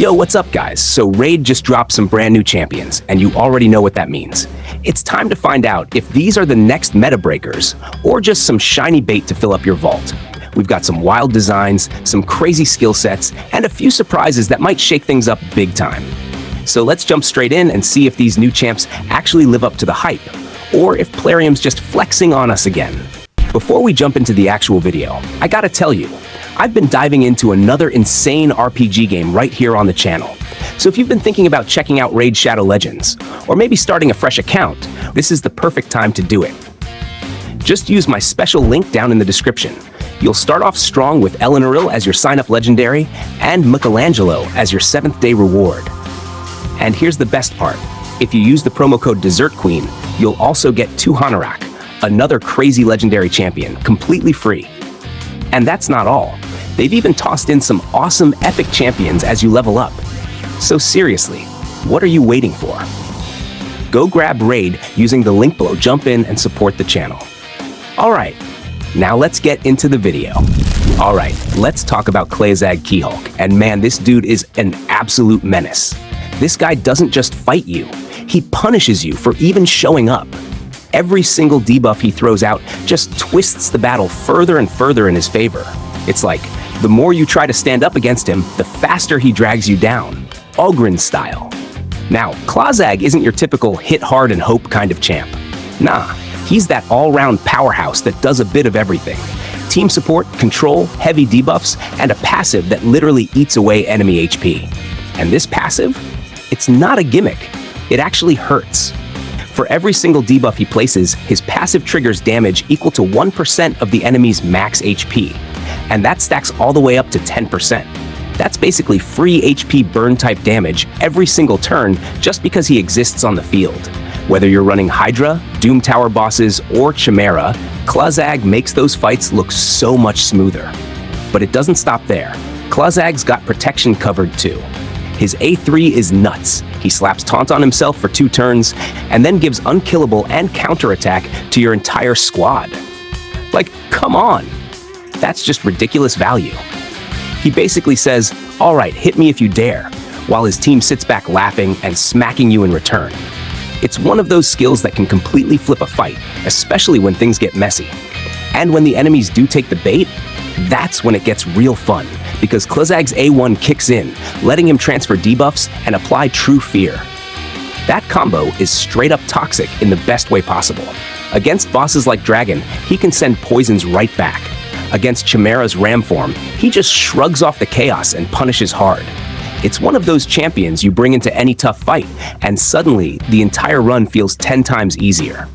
Yo, what's up guys? So Raid just dropped some brand new champions, and you already know what that means. It's time to find out if these are the next meta breakers, or just some shiny bait to fill up your vault. We've got some wild designs, some crazy skill sets, and a few surprises that might shake things up big time. So let's jump straight in and see if these new champs actually live up to the hype, or if Plarium's just flexing on us again. Before we jump into the actual video, I gotta tell you, I've been diving into another insane RPG game right here on the channel. So if you've been thinking about checking out Raid Shadow Legends, or maybe starting a fresh account, this is the perfect time to do it. Just use my special link down in the description. You'll start off strong with Elenaril as your sign-up legendary, and Michelangelo as your 7th day reward. And here's the best part. If you use the promo code Dessert Queen, you'll also get 2 Hanorrak, another crazy legendary champion, completely free. And that's not all. They've even tossed in some awesome epic champions as you level up. So seriously, what are you waiting for? Go grab Raid using the link below, jump in and support the channel. Alright, now let's get into the video. Alright, let's talk about Klaazag Keyhulk, and man, this dude is an absolute menace. This guy doesn't just fight you, he punishes you for even showing up. Every single debuff he throws out just twists the battle further and further in his favor. It's like, the more you try to stand up against him, the faster he drags you down. Ogryn style. Now, Klaazag isn't your typical hit hard and hope kind of champ. Nah, he's that all-round powerhouse that does a bit of everything. Team support, control, heavy debuffs, and a passive that literally eats away enemy HP. And this passive? It's not a gimmick. It actually hurts. For every single debuff he places, his passive triggers damage equal to 1% of the enemy's max HP. And that stacks all the way up to 10%. That's basically free HP burn type damage every single turn just because he exists on the field. Whether you're running Hydra, Doom Tower bosses, or Chimera, Klaazag makes those fights look so much smoother. But it doesn't stop there. Klaazag's got protection covered too. His A3 is nuts. He slaps Taunt on himself for 2 turns, and then gives unkillable and counterattack to your entire squad. Like, come on! That's just ridiculous value. He basically says, alright, hit me if you dare, while his team sits back laughing and smacking you in return. It's one of those skills that can completely flip a fight, especially when things get messy. And when the enemies do take the bait, that's when it gets real fun, because Klaazag's A1 kicks in, letting him transfer debuffs and apply true fear. That combo is straight up toxic in the best way possible. Against bosses like Dragon, he can send poisons right back. Against Chimera's Ram form, he just shrugs off the chaos and punishes hard. It's one of those champions you bring into any tough fight, and suddenly the entire run feels 10 times easier.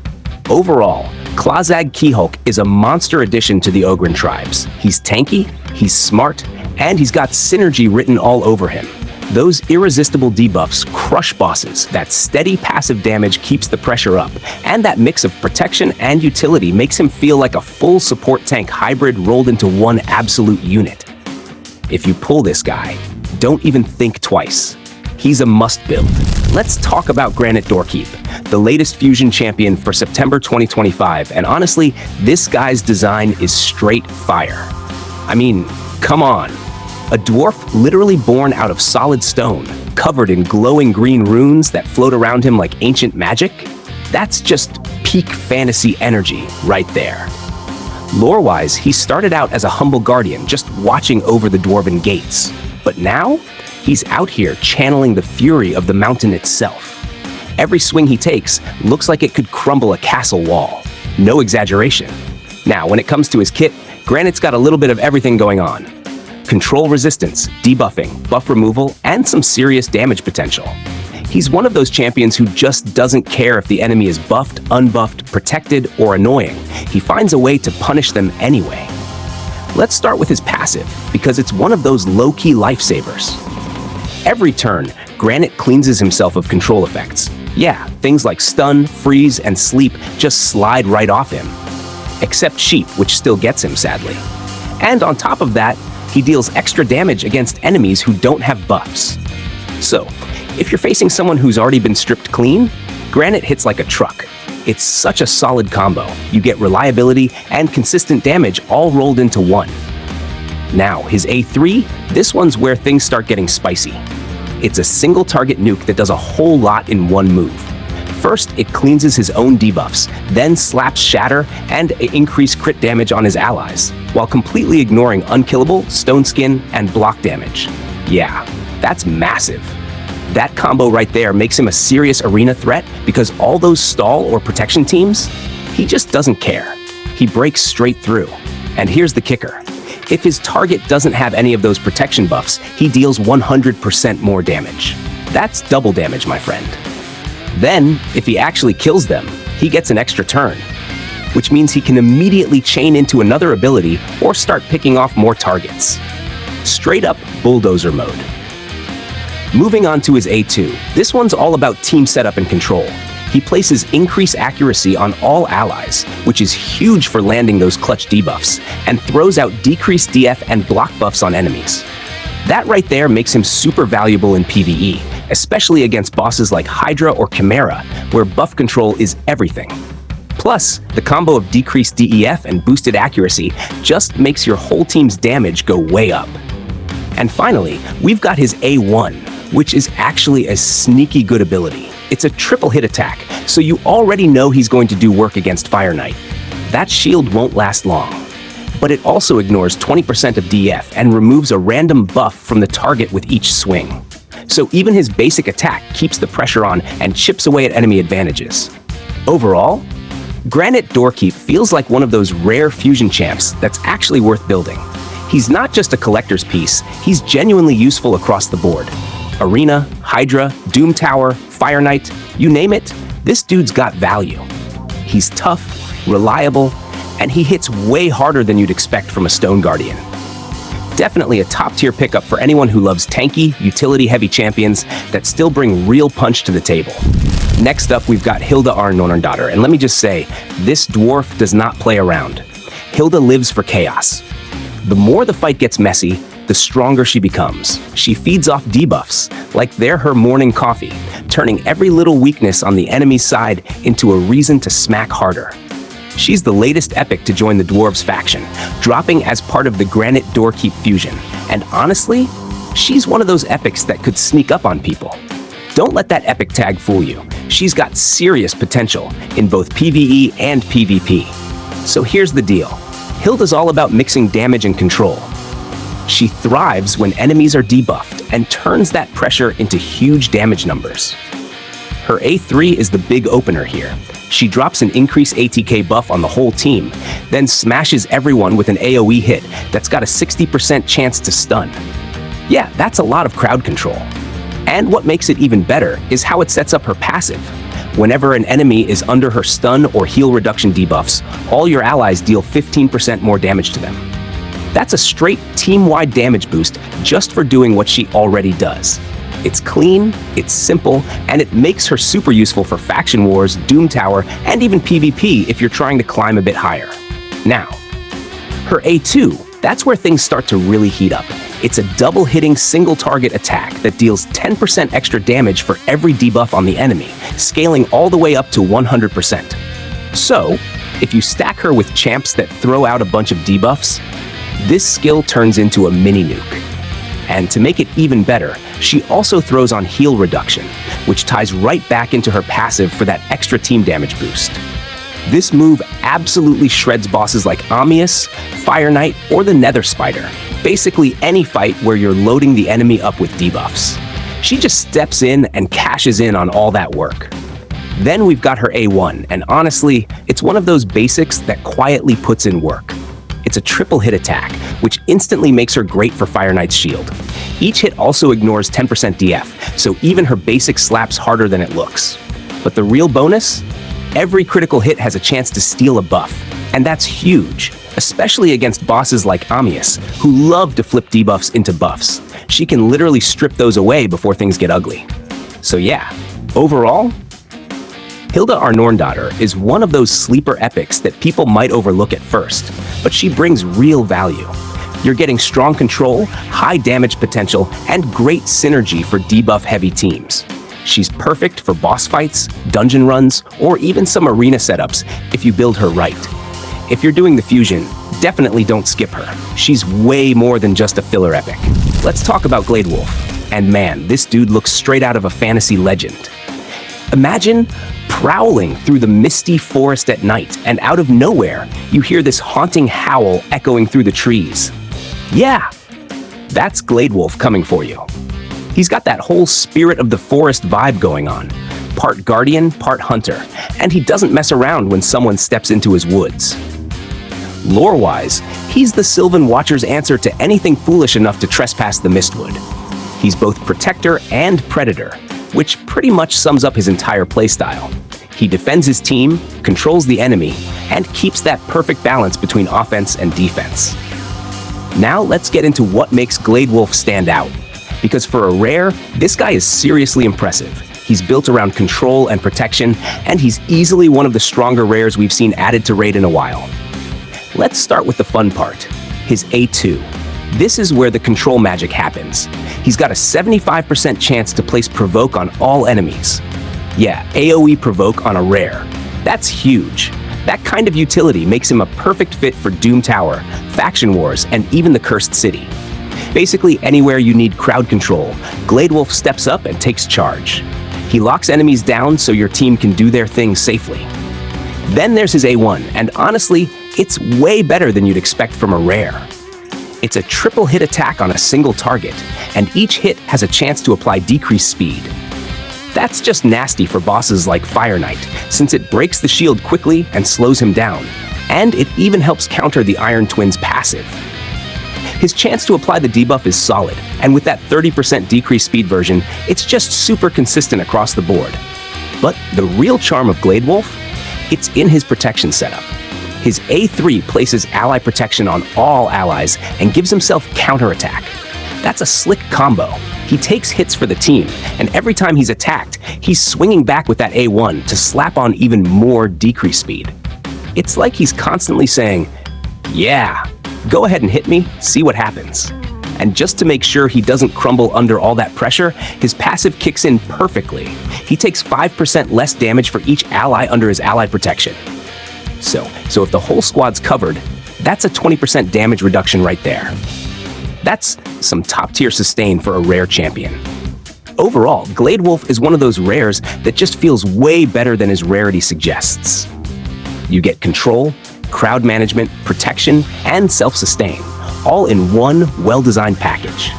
Overall, Klaazag Keyhulk is a monster addition to the Ogryn Tribes. He's tanky, he's smart, and he's got synergy written all over him. Those irresistible debuffs crush bosses, that steady passive damage keeps the pressure up, and that mix of protection and utility makes him feel like a full support tank hybrid rolled into one absolute unit. If you pull this guy, don't even think twice. He's a must-build. Let's talk about Granyt Doorkeep, the latest fusion champion for September 2025, and honestly, this guy's design is straight fire. I mean, come on. A dwarf literally born out of solid stone, covered in glowing green runes that float around him like ancient magic? That's just peak fantasy energy right there. Lore-wise, he started out as a humble guardian, just watching over the dwarven gates. But now, he's out here channeling the fury of the mountain itself. Every swing he takes looks like it could crumble a castle wall. No exaggeration. Now, when it comes to his kit, Granit's got a little bit of everything going on. Control resistance, debuffing, buff removal, and some serious damage potential. He's one of those champions who just doesn't care if the enemy is buffed, unbuffed, protected, or annoying. He finds a way to punish them anyway. Let's start with his passive, because it's one of those low-key lifesavers. Every turn, Granyt cleanses himself of control effects. Yeah, things like stun, freeze, and sleep just slide right off him. Except Sheep, which still gets him, sadly. And on top of that, he deals extra damage against enemies who don't have buffs. So, if you're facing someone who's already been stripped clean, Granyt hits like a truck. It's such a solid combo. You get reliability and consistent damage all rolled into one. Now, his A3, this one's where things start getting spicy. It's a single target nuke that does a whole lot in one move. First, it cleanses his own debuffs, then slaps Shatter and increase crit damage on his allies, while completely ignoring Unkillable, Stone Skin, and block damage. Yeah, that's massive. That combo right there makes him a serious arena threat because all those stall or protection teams, he just doesn't care. He breaks straight through. And here's the kicker. If his target doesn't have any of those protection buffs, he deals 100% more damage. That's double damage, my friend. Then, if he actually kills them, he gets an extra turn, which means he can immediately chain into another ability or start picking off more targets. Straight up bulldozer mode. Moving on to his A2, this one's all about team setup and control. He places increased accuracy on all allies, which is huge for landing those clutch debuffs, and throws out decreased DF and block buffs on enemies. That right there makes him super valuable in PvE, especially against bosses like Hydra or Chimera, where buff control is everything. Plus, the combo of decreased DEF and boosted accuracy just makes your whole team's damage go way up. And finally, we've got his A1, which is actually a sneaky good ability. It's a triple hit attack, so you already know he's going to do work against Fire Knight. That shield won't last long, but it also ignores 20% of DF and removes a random buff from the target with each swing. So even his basic attack keeps the pressure on and chips away at enemy advantages. Overall, Granyt Doorkeep feels like one of those rare fusion champs that's actually worth building. He's not just a collector's piece, he's genuinely useful across the board. Arena, Hydra, Doom Tower, Fire Knight, you name it, this dude's got value. He's tough, reliable, and he hits way harder than you'd expect from a Stone Guardian. Definitely a top-tier pickup for anyone who loves tanky, utility-heavy champions that still bring real punch to the table. Next up, we've got Hilda Arnorndottr, and let me just say, this dwarf does not play around. Hilda lives for chaos. The more the fight gets messy, the stronger she becomes. She feeds off debuffs, like they're her morning coffee, turning every little weakness on the enemy's side into a reason to smack harder. She's the latest epic to join the Dwarves faction, dropping as part of the Granyt Doorkeep fusion. And honestly, she's one of those epics that could sneak up on people. Don't let that epic tag fool you. She's got serious potential in both PvE and PvP. So here's the deal. Hilda's all about mixing damage and control. She thrives when enemies are debuffed and turns that pressure into huge damage numbers. Her A3 is the big opener here. She drops an increased ATK buff on the whole team, then smashes everyone with an AoE hit that's got a 60% chance to stun. Yeah, that's a lot of crowd control. And what makes it even better is how it sets up her passive. Whenever an enemy is under her stun or heal reduction debuffs, all your allies deal 15% more damage to them. That's a straight team-wide damage boost just for doing what she already does. It's clean, it's simple, and it makes her super useful for faction wars, Doom Tower, and even PvP if you're trying to climb a bit higher. Now, her A2, that's where things start to really heat up. It's a double-hitting single-target attack that deals 10% extra damage for every debuff on the enemy, scaling all the way up to 100%. So, if you stack her with champs that throw out a bunch of debuffs, this skill turns into a mini-nuke. And to make it even better, she also throws on heal reduction, which ties right back into her passive for that extra team damage boost. This move absolutely shreds bosses like Amius, Fire Knight, or the Nether Spider. Basically any fight where you're loading the enemy up with debuffs. She just steps in and cashes in on all that work. Then we've got her A1, and honestly, it's one of those basics that quietly puts in work. It's a triple hit attack, which instantly makes her great for Fire Knight's shield. Each hit also ignores 10% DF, so even her basic slaps harder than it looks. But the real bonus? Every critical hit has a chance to steal a buff, and that's huge, especially against bosses like Amius, who love to flip debuffs into buffs. She can literally strip those away before things get ugly. So yeah, overall, Hilda Arnorndottr is one of those sleeper epics that people might overlook at first, but she brings real value. You're getting strong control, high damage potential, and great synergy for debuff-heavy teams. She's perfect for boss fights, dungeon runs, or even some arena setups if you build her right. If you're doing the fusion, definitely don't skip her. She's way more than just a filler epic. Let's talk about Gladewulf. And man, this dude looks straight out of a fantasy legend. Imagine prowling through the misty forest at night, and out of nowhere, you hear this haunting howl echoing through the trees. Yeah, that's Gladewulf coming for you. He's got that whole spirit of the forest vibe going on. Part guardian, part hunter, and he doesn't mess around when someone steps into his woods. Lore-wise, he's the Sylvan Watcher's answer to anything foolish enough to trespass the Mistwood. He's both protector and predator, which pretty much sums up his entire playstyle. He defends his team, controls the enemy, and keeps that perfect balance between offense and defense. Now let's get into what makes Gladewulf stand out. Because for a rare, this guy is seriously impressive. He's built around control and protection, and he's easily one of the stronger rares we've seen added to Raid in a while. Let's start with the fun part, his A2. This is where the control magic happens. He's got a 75% chance to place Provoke on all enemies. Yeah, AoE Provoke on a rare. That's huge. That kind of utility makes him a perfect fit for Doom Tower, Faction Wars, and even the Cursed City. Basically anywhere you need crowd control, Gladewulf steps up and takes charge. He locks enemies down so your team can do their thing safely. Then there's his A1, and honestly, it's way better than you'd expect from a rare. It's a triple hit attack on a single target, and each hit has a chance to apply decreased speed. That's just nasty for bosses like Fire Knight, since it breaks the shield quickly and slows him down, and it even helps counter the Iron Twin's passive. His chance to apply the debuff is solid, and with that 30% decreased speed version, it's just super consistent across the board. But the real charm of Gladewulf? It's in his protection setup. His A3 places ally protection on all allies and gives himself counterattack. That's a slick combo. He takes hits for the team, and every time he's attacked, he's swinging back with that A1 to slap on even more decreased speed. It's like he's constantly saying, yeah, go ahead and hit me, see what happens. And just to make sure he doesn't crumble under all that pressure, his passive kicks in perfectly. He takes 5% less damage for each ally under his ally protection. So if the whole squad's covered, that's a 20% damage reduction right there. That's some top-tier sustain for a rare champion. Overall, Gladewulf is one of those rares that just feels way better than his rarity suggests. You get control, crowd management, protection, and self-sustain, all in one well-designed package.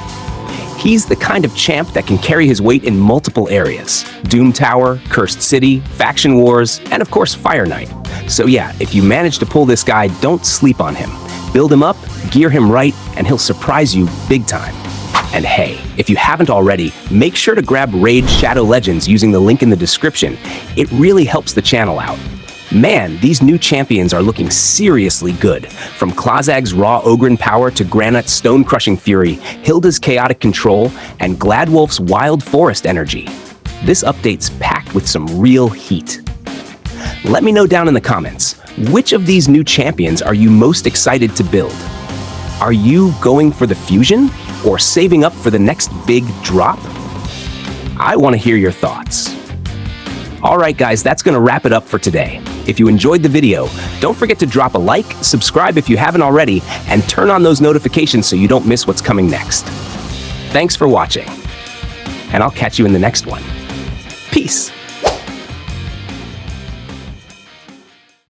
He's the kind of champ that can carry his weight in multiple areas: Doom Tower, Cursed City, Faction Wars, and of course Fire Knight. So yeah, if you manage to pull this guy, don't sleep on him. Build him up, gear him right, and he'll surprise you big time. And hey, if you haven't already, make sure to grab Raid Shadow Legends using the link in the description. It really helps the channel out. Man, these new champions are looking seriously good. From Klaazag's raw Ogryn power to Granit's stone-crushing fury, Hilda's chaotic control, and Gladewulf's wild forest energy. This update's packed with some real heat. Let me know down in the comments, which of these new champions are you most excited to build? Are you going for the fusion, or saving up for the next big drop? I want to hear your thoughts. Alright guys, that's going to wrap it up for today. If you enjoyed the video, don't forget to drop a like, subscribe if you haven't already, and turn on those notifications so you don't miss what's coming next. Thanks for watching, and I'll catch you in the next one. Peace!